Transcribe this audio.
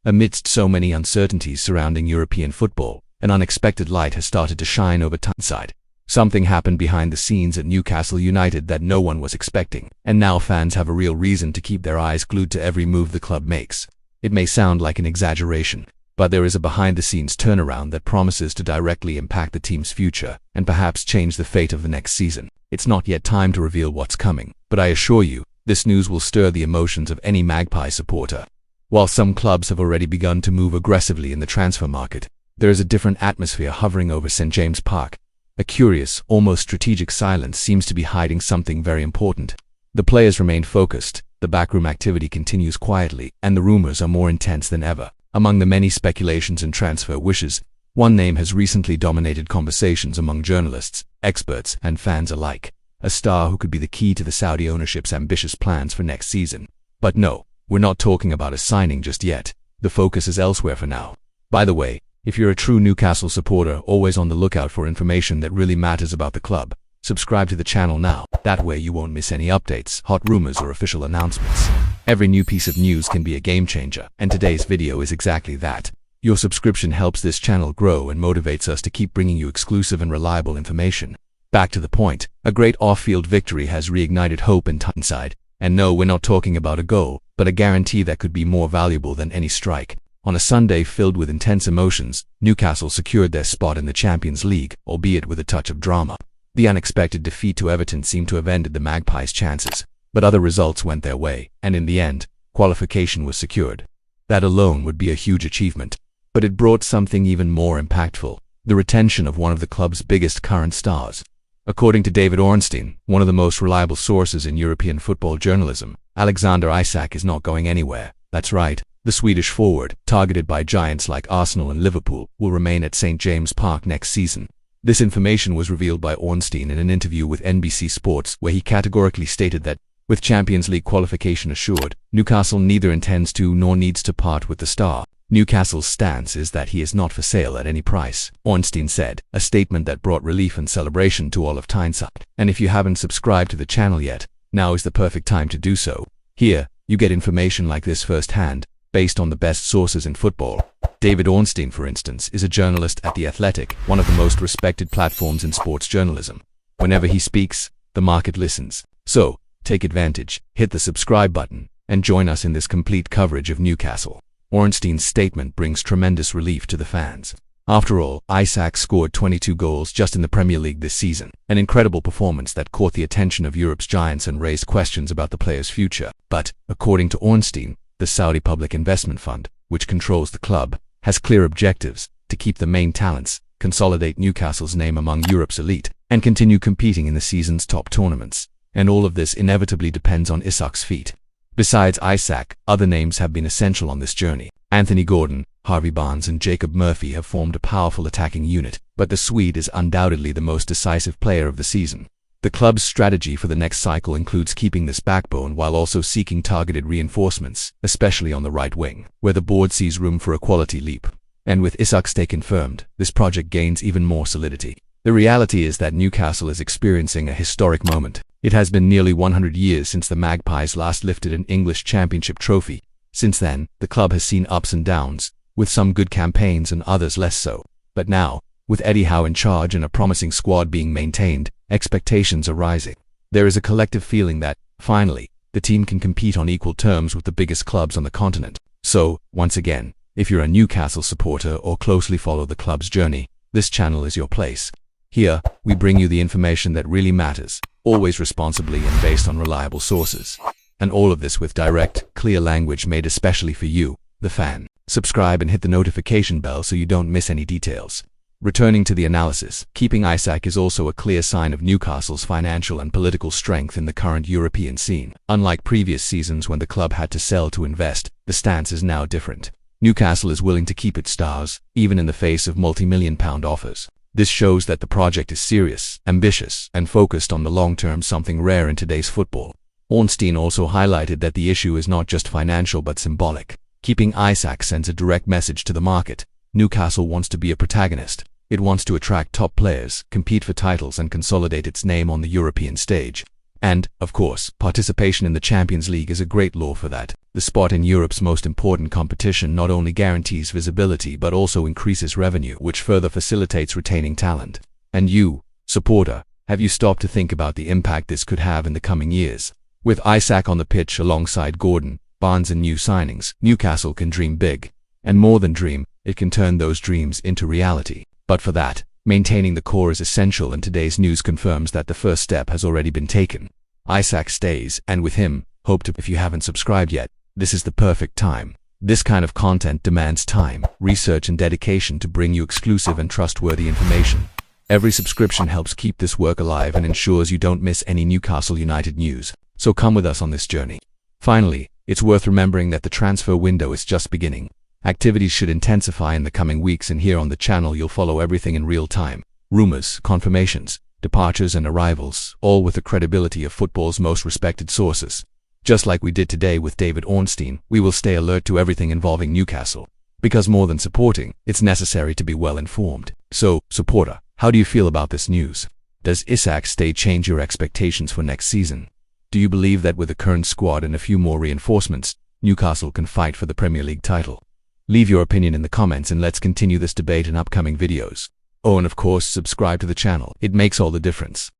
Amidst so many uncertainties surrounding European football, an unexpected light has started to shine over Tyneside. Something happened behind the scenes at Newcastle United that no one was expecting, and now fans have a real reason to keep their eyes glued to every move the club makes. It may sound like an exaggeration, but there is a behind-the-scenes turnaround that promises to directly impact the team's future and perhaps change the fate of the next season. It's not yet time to reveal what's coming, but I assure you, this news will stir the emotions of any Magpie supporter. While some clubs have already begun to move aggressively in the transfer market, there is a different atmosphere hovering over St. James' Park. A curious, almost strategic silence seems to be hiding something very important. The players remain focused, the backroom activity continues quietly, and the rumors are more intense than ever. Among the many speculations and transfer wishes, one name has recently dominated conversations among journalists, experts, and fans alike. A star who could be the key to the Saudi ownership's ambitious plans for next season. But no, we're not talking about a signing just yet. The focus is elsewhere for now. By the way, if you're a true Newcastle supporter always on the lookout for information that really matters about the club, subscribe to the channel now. That way you won't miss any updates, hot rumors, or official announcements. Every new piece of news can be a game changer, and today's video is exactly that. Your subscription helps this channel grow and motivates us to keep bringing you exclusive and reliable information. Back to the point, a great off-field victory has reignited hope in Tyneside. And no, we're not talking about a goal, but a guarantee that could be more valuable than any strike. On a Sunday filled with intense emotions, Newcastle secured their spot in the Champions League, albeit with a touch of drama. The unexpected defeat to Everton seemed to have ended the Magpies' chances, but other results went their way, and in the end, qualification was secured. That alone would be a huge achievement, but it brought something even more impactful: the retention of one of the club's biggest current stars. According to David Ornstein, one of the most reliable sources in European football journalism, Alexander Isak is not going anywhere. That's right, the Swedish forward, targeted by giants like Arsenal and Liverpool, will remain at St. James' Park next season. This information was revealed by Ornstein in an interview with NBC Sports, where he categorically stated that, with Champions League qualification assured, Newcastle neither intends to nor needs to part with the star. Newcastle's stance is that he is not for sale at any price, Ornstein said, a statement that brought relief and celebration to all of Tyneside. And if you haven't subscribed to the channel yet, now is the perfect time to do so. Here, you get information like this firsthand, based on the best sources in football. David Ornstein, for instance, is a journalist at The Athletic, one of the most respected platforms in sports journalism. Whenever he speaks, the market listens. So, take advantage, hit the subscribe button, and join us in this complete coverage of Newcastle. Ornstein's statement brings tremendous relief to the fans. After all, Isak'S scored 22 goals just in the Premier League this season, an incredible performance that caught the attention of Europe's giants and raised questions about the player's future. But, according to Ornstein, the Saudi Public Investment Fund, which controls the club, has clear objectives: to keep the main talents, consolidate Newcastle's name among Europe's elite, and continue competing in the season's top tournaments. And all of this inevitably depends on Isak'S feet. Besides Isak, other names have been essential on this journey. Anthony Gordon, Harvey Barnes, and Jacob Murphy have formed a powerful attacking unit, but the Swede is undoubtedly the most decisive player of the season. The club's strategy for the next cycle includes keeping this backbone while also seeking targeted reinforcements, especially on the right wing, where the board sees room for a quality leap. And with Isak'S stay confirmed, this project gains even more solidity. The reality is that Newcastle is experiencing a historic moment. It has been nearly 100 years since the Magpies last lifted an English championship trophy. Since then, the club has seen ups and downs, with some good campaigns and others less so. But now, with Eddie Howe in charge and a promising squad being maintained, expectations are rising. There is a collective feeling that, finally, the team can compete on equal terms with the biggest clubs on the continent. So, once again, if you're a Newcastle supporter or closely follow the club's journey, this channel is your place. Here, we bring you the information that really matters, always responsibly and based on reliable sources. And all of this with direct, clear language made especially for you, the fan. Subscribe and hit the notification bell so you don't miss any details. Returning to the analysis, keeping Isak is also a clear sign of Newcastle's financial and political strength in the current European scene. Unlike previous seasons when the club had to sell to invest, the stance is now different. Newcastle is willing to keep its stars, even in the face of multi-million-pound offers. This shows that the project is serious, ambitious, and focused on the long term, something rare in today's football. Ornstein also highlighted that the issue is not just financial but symbolic. Keeping Isak'S sends a direct message to the market. Newcastle wants to be a protagonist. It wants to attract top players, compete for titles, and consolidate its name on the European stage. And, of course, participation in the Champions League is a great law for that. The spot in Europe's most important competition not only guarantees visibility but also increases revenue, which further facilitates retaining talent. And you, supporter, have you stopped to think about the impact this could have in the coming years? With Isak on the pitch alongside Gordon, Barnes and new signings, Newcastle can dream big. And more than dream, it can turn those dreams into reality. But for that, maintaining the core is essential, and today's news confirms that the first step has already been taken. Isak'S stays, and with him, hope to. If you haven't subscribed yet, this is the perfect time. This kind of content demands time, research and dedication to bring you exclusive and trustworthy information. Every subscription helps keep this work alive and ensures you don't miss any Newcastle United news. So come with us on this journey. Finally, it's worth remembering that the transfer window is just beginning. Activities should intensify in the coming weeks, and here on the channel you'll follow everything in real time. Rumors, confirmations, departures and arrivals, all with the credibility of football's most respected sources. Just like we did today with David Ornstein, we will stay alert to everything involving Newcastle. Because more than supporting, it's necessary to be well informed. So, supporter, how do you feel about this news? Does Isak'S stay change your expectations for next season? Do you believe that with the current squad and a few more reinforcements, Newcastle can fight for the Premier League title? Leave your opinion in the comments and let's continue this debate in upcoming videos. Oh, and of course, subscribe to the channel. It makes all the difference.